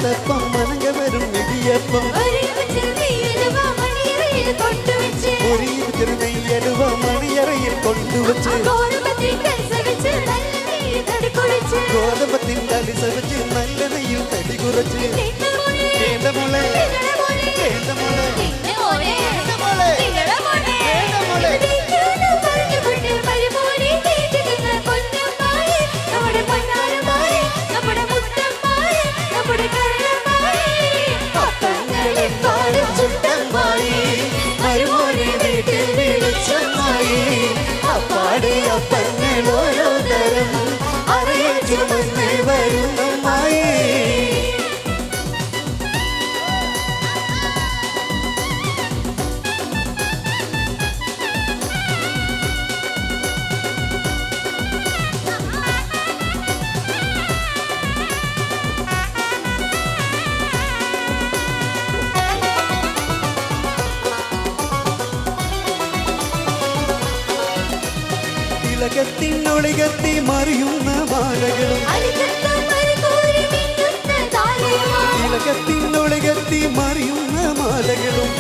പായസപ്പം മനങ്ങ വരും ഇടിയപ്പം ഒരു നെയ്യലുവ മണിയറയിൽ കൊണ്ടുവച്ച് ഗോതമ്പത്തിൻ തലിസ വെച്ച് നല്ല നെയ്യിൽ തടി കുറച്ച് വേണ്ട മോളെ വേണ്ട മോളെ വേണ്ട മോളെ വേണ്ട മോളെ അപ്പാടെ അപ്പങ്ങൾ ഓരോ തരം അറിയിച്ചു മുന്നിൽ വരുന്നമ്മായി തിളകത്തിനൊളികത്തി മറിയുന്ന മാലകളും തിളകത്തിനൊളികത്തി മറിയുന്ന മാലകളും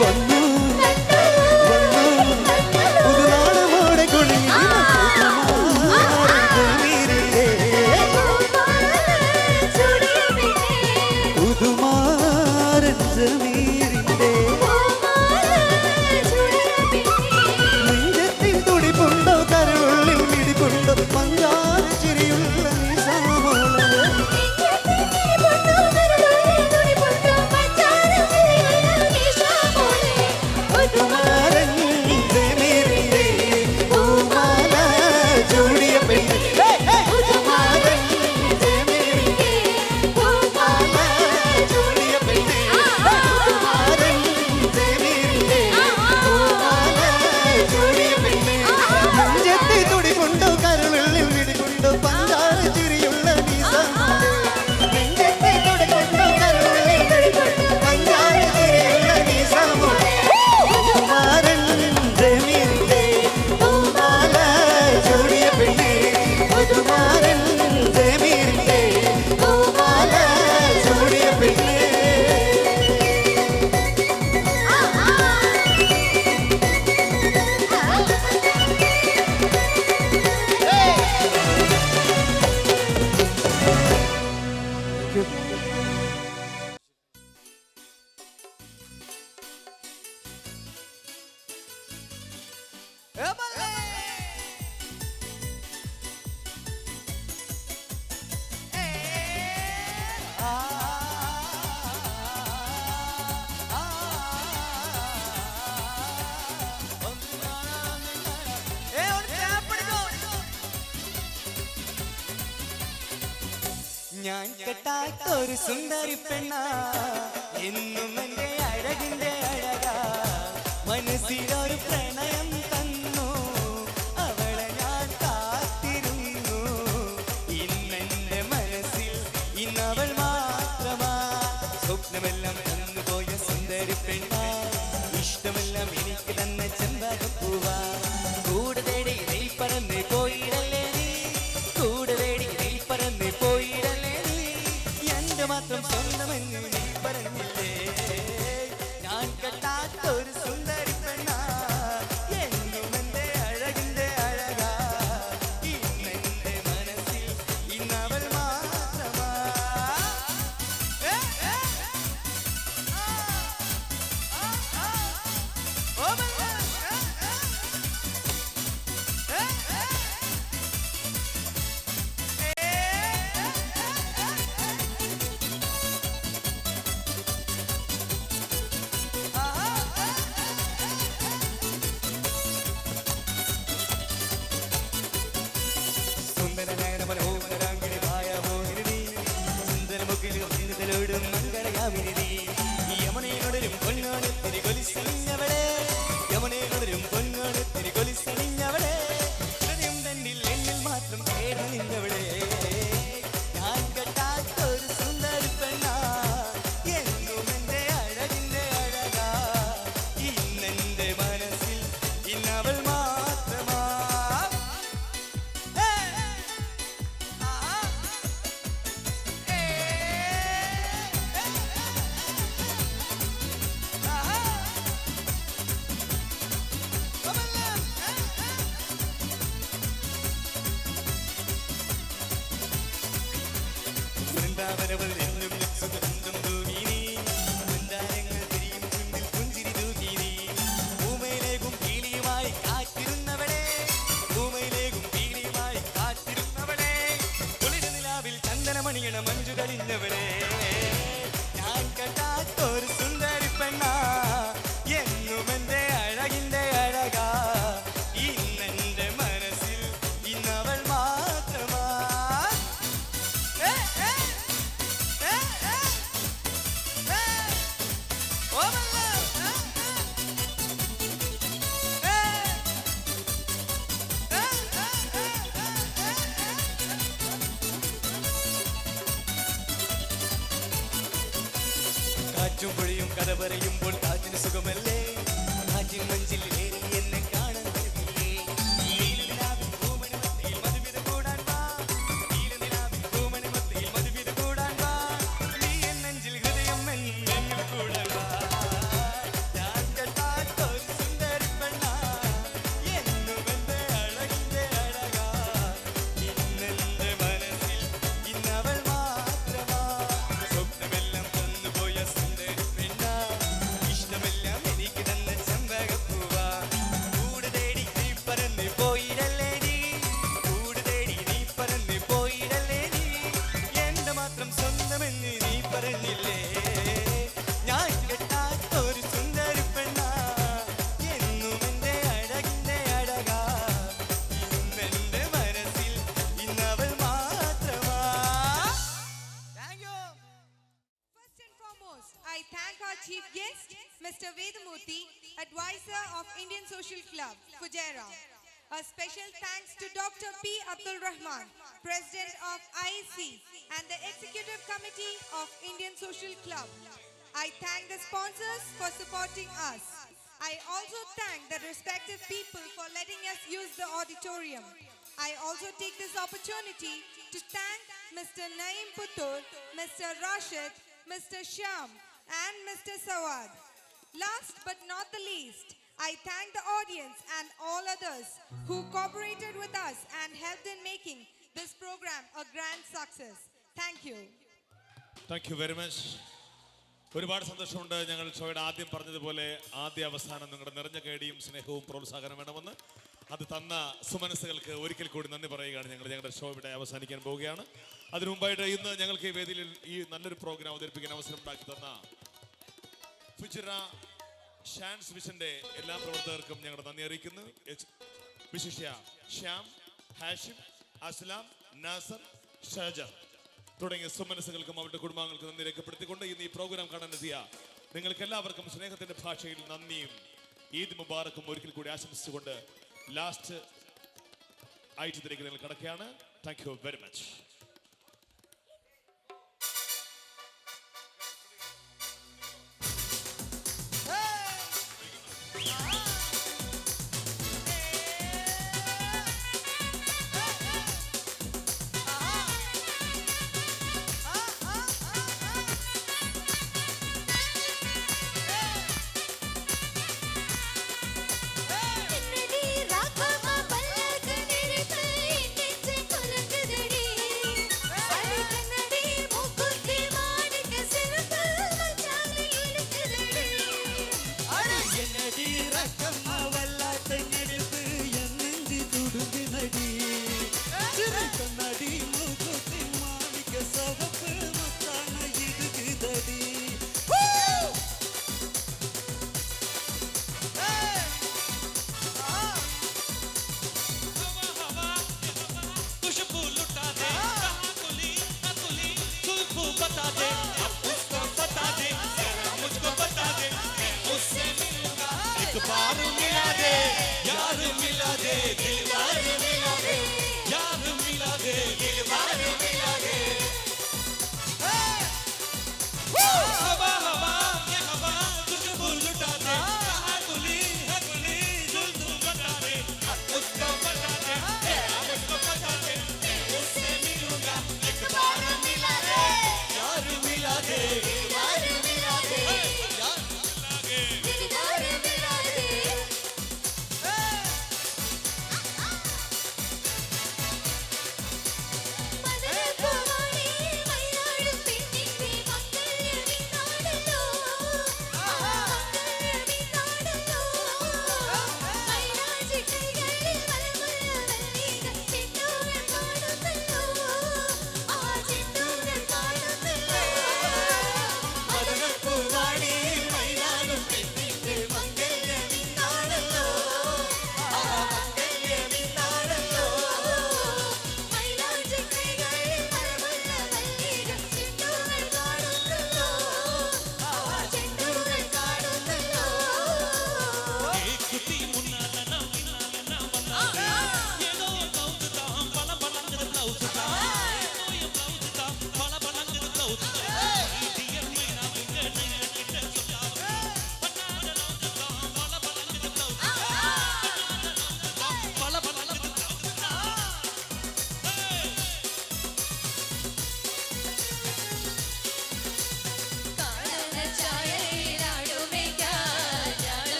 വന്നു പുതുനാളമോടെ കൊള്ളിയിലെ പുതുമാരൻ ജമീറിന്റെ പഞ്ചാര ചിരിയുള്ള ഞാൻ കെട്ടാത്തൊരു സുന്ദരി പെണ്ണ എന്നും എന്റെ അഴകിന്റെ അഴകാ മനസ്സിലൊരു പ്രണയം തന്നു അവളെ ഞാൻ കാത്തിരുന്നു ഇന്നെന്റെ മനസ്സിൽ ഇന്നവൾ മാത്രമാ സ്വപ്നമെല്ലാം തന്നുപോയ സുന്ദരി പെണ്ണ ഇഷ്ടമെല്ലാം എനിക്ക് തന്നെ ചെമ്പകപ്പൂവാ കൂടെ തേടി നീ പറന്ന് പോയിടല്ലേ നീ കൂടെ തേടി നീ പറന്ന് പോയിടല്ലേ മാത്രം സ്വന്തമെന്ന് നീ പറഞ്ഞില്ലേ ഞാൻ കെട്ടാത്തൊരു സുന്ദരി പെണ്ണ എന്നും എന്റെ അഴകിന്റെ അഴകാ ഇന്നെന്റെ മനസ്സിൽ ഇന്നവൾ മാത്രമാ യമുനയോടൊരും പൊന്നോണത്തിരി കൊലിസണിഞ്ഞവളെ യമുനയോടൊരും പൊന്നോണത്തിരി കൊലിസണിഞ്ഞവളെ ഹൃദയം തന്നിൽ എന്നിൽ മാത്രം കേട നിന്നവളെ ഞാൻ കെട്ടാത്തൊരു സുന്ദരി പെണ്ണ എന്നും എന്റെ അഴകിന്റെ അഴകാ ഇന്നെന്റെ മനസ്സിൽ ഇന്നവൾ മാത്രമാ ചന്ദനവൾ എന്നും സുഗന്ധം തൂകി നീ മന്ദാരങ്ങൾ തിരിയും ചുണ്ടിൽ പുഞ്ചിരി തൂകി നീ ഭൂമയിലേക്കും പീലിയുമായി കാത്തിരുന്നവളെ ഭൂമയിലേക്കും പീലിയുമായി കാത്തിരുന്നവളെ കുളിര നിലാവിൽ ചന്ദനമണിയണ മഞ്ജു തെളിഞ്ഞവളെ ഞാൻ കണ്ടാത്തൊരു സുന്ദരി പെണ്ണ എന്നും എന്റെ അഴകിന്റെ അഴകാ ഇന്നെന്റെ മനസ്സിൽ ഇന്നവൾ മാത്രമാ കാറ്റും പൊഴിയും കഥ പറയുമ്പോൾ കാറ്റിന് സുഖമല്ലേ കാറ്റിൻ മഞ്ചിൽ ഏറി എന്നെ കാണാൻ കഴിയില്ലേ നീലനിലാവിൻ പൂമണിമത്തയിൽ മധുവിധ കൂടാൻ വാ നീലനിലാവിൻ പൂമണിമത്തയിൽ മധുവിധ കൂടാൻ വാ നീ എൻ നെഞ്ചിൽ ഹൃദയം എന്നിൽ കൂടാൻ വാ ഞാൻ കണ്ടാത്തൊരു സുന്ദരി പെണ്ണ എന്നും എന്റെ അഴകിന്റെ അഴകാ ഇന്നെന്റെ മനസ്സിൽ ഇന്നവൾ മാത്രമാ സ്വപ്നമെല്ലാം തന്നുപോയ സുന്ദരി പെണ്ണ ഇഷ്ടമെല്ലാം എനിക്ക് തന്ന ചെമ്പകപ്പൂവാ കൂട് തേടി നീ പറന്ന് പോയിടല്ലേ നീ കൂട് തേടി നീ പറന്ന് പോയിടല്ലേ നീ എന്റെ മാത്രം സ്വന്തമെന്ന് നീ പറഞ്ഞില്ലേ ഞാൻ കെട്ടാത്തൊരു സുന്ദരി പെണ്ണ എന്നും എന്റെ അഴകിന്റെ അഴകാ ഇന്നെന്റെ മനസ്സിൽ ഇന്നവൾ മാത്രമാ. Thank you. First and foremost, I thank our chief guest, Mr. Vedamurthy, advisor of Indian Social Club, Fujairah. A special thanks to Dr. P. Abdul Rahman, President of IEC and the Executive Committee of Indian Social Club. I thank the sponsors for supporting us. I also thank the respective people for letting us use the auditorium. I also take this opportunity to thank Mr. Naeem Puttur, Mr. Rashid, Mr. Shyam and Mr. Sawad. Last but not the least, I thank the audience and all others who cooperated with us and helped in making this program a grand success. Thank you. Thank you very much. ഒരുപാട് സന്തോഷമുണ്ട്. ഞങ്ങൾ ഷോയുടെ ആദ്യം പറഞ്ഞതുപോലെ ആദ്യ അവസാനം നിങ്ങളുടെ നിറഞ്ഞ കൈഡിയും സ്നേഹവും പ്രോത്സാഹനം വേണമെന്ന് അത് തന്ന സുമനസ്സുകൾക്ക് ഒരിക്കൽ കൂടി നന്ദി പറയുകയാണ്. ഞങ്ങളുടെ ഷോ ഇവിടെ അവസാനിക്കാൻ പോവുകയാണ്. അതിനു മുമ്പായിട്ട് ഇന്ന് ഞങ്ങൾക്ക് ഈ വേദിയിൽ ഈ നല്ലൊരു പ്രോഗ്രാം അവതരിപ്പിക്കാൻ അവസരം ഉണ്ടാക്കി തന്ന ഫുജിറ ഷാൻസ് വിഷന്റെ എല്ലാ പ്രവർത്തകർക്കും ഞങ്ങളുടെ നന്ദി അറിയിക്കുന്നു. വിശിഷ്യ ശ്യാം, ഹാഷിം, അസ്ലാം, നാസർ, ഷാജർ തുടങ്ങിയ സുമനസ്സുകൾക്കും അവരുടെ കുടുംബാംഗങ്ങൾക്കും നന്ദി രേഖപ്പെടുത്തിക്കൊണ്ട് ഇന്ന് ഈ പ്രോഗ്രാം കാണാനെത്തിയ നിങ്ങൾക്ക് എല്ലാവർക്കും സ്നേഹത്തിന്റെ ഭാഷയിൽ നന്ദിയും ഈദ് മുബാറക്കും ഒരിക്കൽ കൂടി ആശംസിച്ചുകൊണ്ട് ലാസ്റ്റ് ഐറ്റത്തിലേക്ക് നിങ്ങൾ കടക്കുകയാണ്. Thank you very much.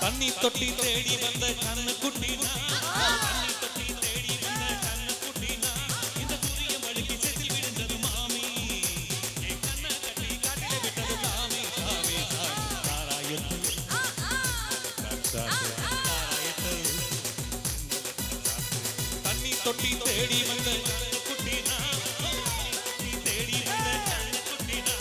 தண்ணி தொட்டி தேடி வந்த கண்ணு குட்டினா தண்ணி தொட்டி தேடி வந்த கண்ணு குட்டினா இந்த புரிய மழுக்கி செத்தில் விழுந்தது மாமி என் கண்ணை கட்டி காட்டில விட்டது சாமி சாமி சாமி தாராயத்து தாராயத்து தண்ணி தொட்டி தேடி வந்த கண்ணு குட்டினா தண்ணி தொட்டி தேடி வந்த கண்ணு குட்டினா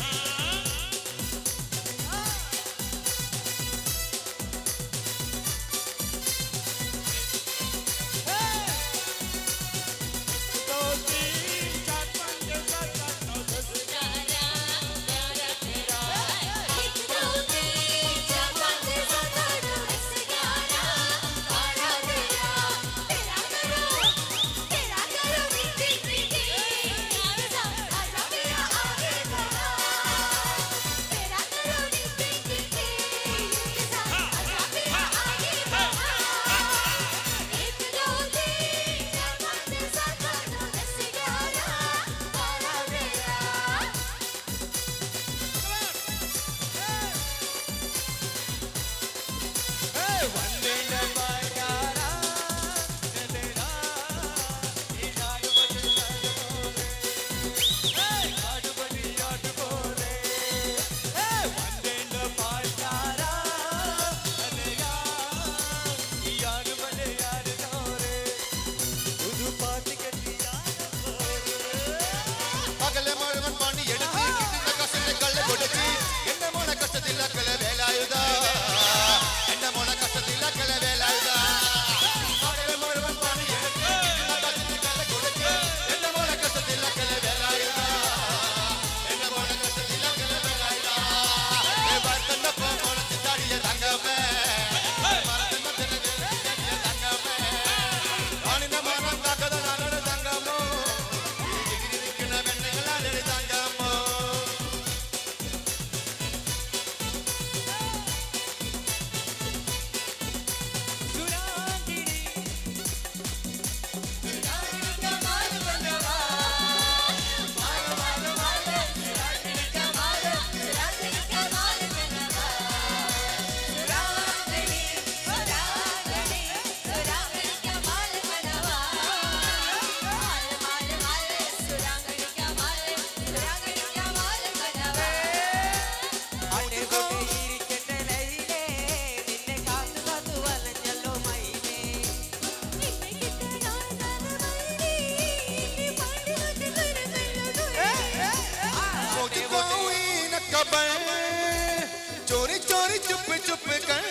चोरी चोरी चुप चुप कर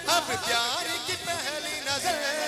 अब प्यार की पहली नजर